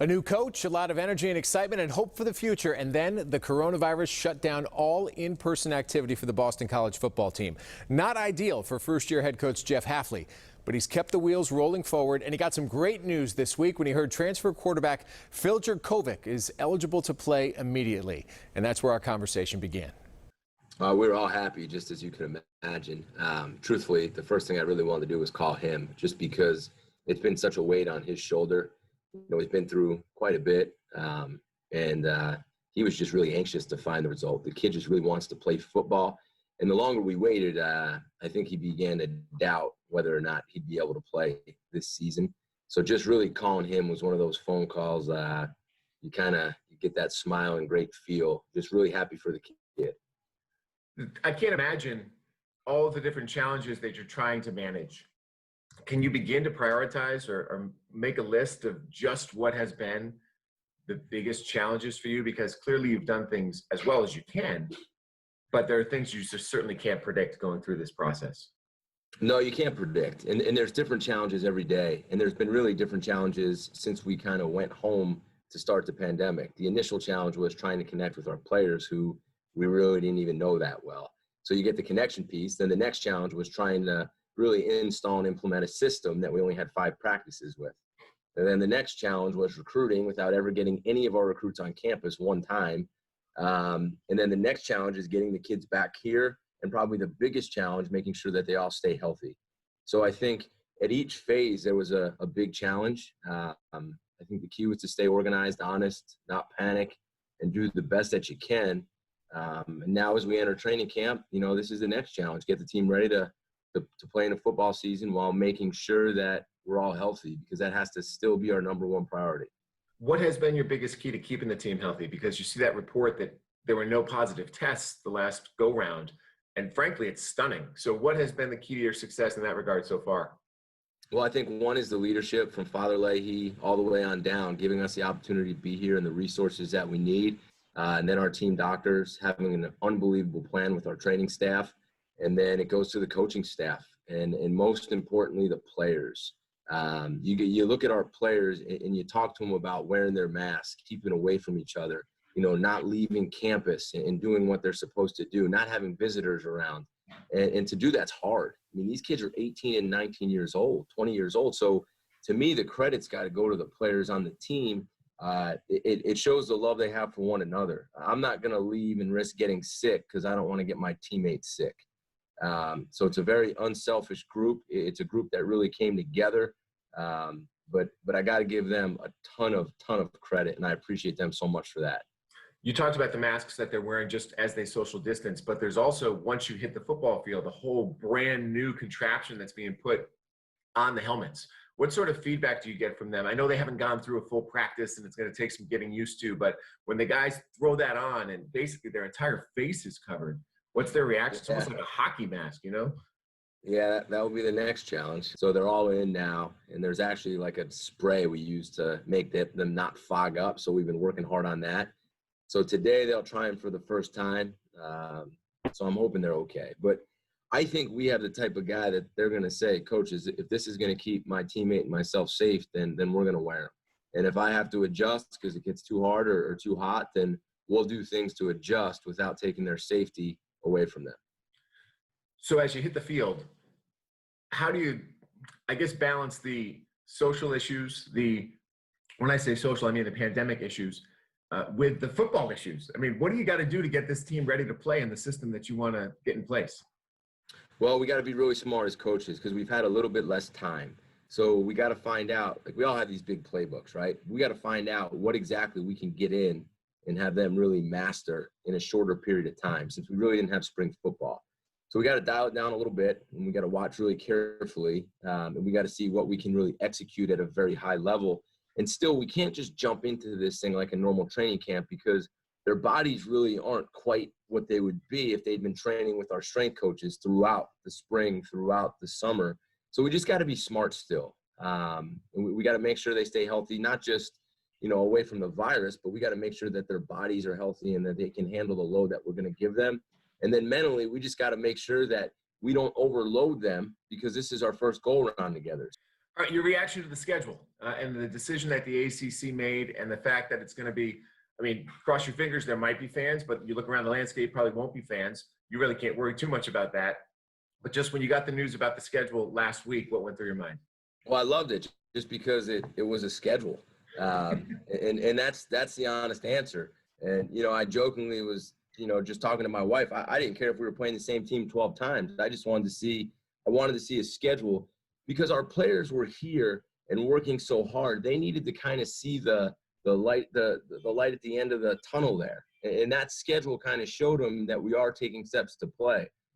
A new coach, a lot of energy and excitement and hope for the future. And then the coronavirus shut down all in-person activity for the Boston College football team. Not ideal for first-year head coach Jeff Hafley, but he's kept the wheels rolling forward. And he got some great news this week when he heard transfer quarterback Phil Jurkovec is eligible to play immediately. And that's where our conversation began. We were all happy, just as you can imagine. Truthfully, the first thing I really wanted to do was call him, just because it's been such a weight on his shoulder. You know, he's been through quite a bit, and he was just really anxious to find the result. The kid just really wants to play football, and the longer we waited, I think he began to doubt whether or not he'd be able to play this season. So just really calling him was one of those phone calls. You get that smile and great feel. Just really happy for the kid. I can't imagine all of the different challenges that you're trying to manage. Can you begin to prioritize or make a list of just what has been the biggest challenges for you? Because clearly you've done things as well as you can, but there are things you just certainly can't predict going through this process. No, you can't predict. And there's different challenges every day. And there's been really different challenges since we kind of went home to start the pandemic. The initial challenge was trying to connect with our players who we really didn't even know that well. So you get the connection piece. Then the next challenge was trying to really install and implement a system that we only had 5 practices with. And then the next challenge was recruiting without ever getting any of our recruits on campus one time. And then the next challenge is getting the kids back here. And probably the biggest challenge, making sure that they all stay healthy. So I think at each phase, there was a big challenge. I think the key was to stay organized, honest, not panic, and do the best that you can. And now as we enter training camp, you know, this is the next challenge. Get the team ready to play in a football season while making sure that we're all healthy, because that has to still be our #1 priority. What has been your biggest key to keeping the team healthy? Because you see that report that there were no positive tests the last go round. And frankly, it's stunning. So what has been the key to your success in that regard so far? Well, I think one is the leadership from Father Leahy all the way on down, giving us the opportunity to be here and the resources that we need. And then our team doctors having an unbelievable plan with our training staff. And then it goes to the coaching staff and most importantly, the players. You look at our players and you talk to them about wearing their masks, keeping away from each other, you know, not leaving campus and doing what they're supposed to do, not having visitors around. And to do that's hard. I mean, these kids are 18 and 19 years old, 20 years old. So to me, the credit's got to go to the players on the team. It shows the love they have for one another. I'm not going to leave and risk getting sick because I don't want to get my teammates sick. So it's a very unselfish group. It's a group that really came together. But I got to give them a ton of credit, and I appreciate them so much for that. You talked about the masks that they're wearing just as they social distance, but there's also, once you hit the football field, a whole brand new contraption that's being put on the helmets. What sort of feedback do you get from them? I know they haven't gone through a full practice and it's going to take some getting used to, but when the guys throw that on and basically their entire face is covered, what's their reaction? It's almost like a hockey mask, you know? Yeah, that will be the next challenge. So they're all in now, and there's actually like a spray we use to make them not fog up. So we've been working hard on that. So today they'll try them for the first time. So I'm hoping they're okay. But I think we have the type of guy that they're going to say, coaches, if this is going to keep my teammate and myself safe, then we're going to wear them. And if I have to adjust because it gets too hard or too hot, then we'll do things to adjust without taking their safety away from them. So as you hit the field, how do you, I guess, balance the social issues, when I say social, I mean the pandemic issues, with the football issues? I mean, what do you got to do to get this team ready to play in the system that you want to get in place? Well, we got to be really smart as coaches because we've had a little bit less time. So we got to find out, like we all have these big playbooks, right? We got to find out what exactly we can get in and have them really master in a shorter period of time, since we really didn't have spring football. So we got to dial it down a little bit, and we got to watch really carefully, and we got to see what we can really execute at a very high level. And still, we can't just jump into this thing like a normal training camp, because their bodies really aren't quite what they would be if they'd been training with our strength coaches throughout the spring, throughout the summer. So we just got to be smart still. And we got to make sure they stay healthy, not just, you know, away from the virus, but we got to make sure that their bodies are healthy and that they can handle the load that we're going to give them. And then mentally, we just got to make sure that we don't overload them, because this is our first go around together. All right, your reaction to the schedule and the decision that the ACC made, and the fact that it's going to be, I mean, cross your fingers, there might be fans, but you look around the landscape, probably won't be fans. You really can't worry too much about that. But just when you got the news about the schedule last week, what went through your mind? Well, I loved it just because it was a schedule. And that's the honest answer. And, you know, I jokingly was, you know, just talking to my wife. I didn't care if we were playing the same team 12 times. I wanted to see a schedule because our players were here and working so hard. They needed to kind of see the light at the end of the tunnel there. And that schedule kind of showed them that we are taking steps to play.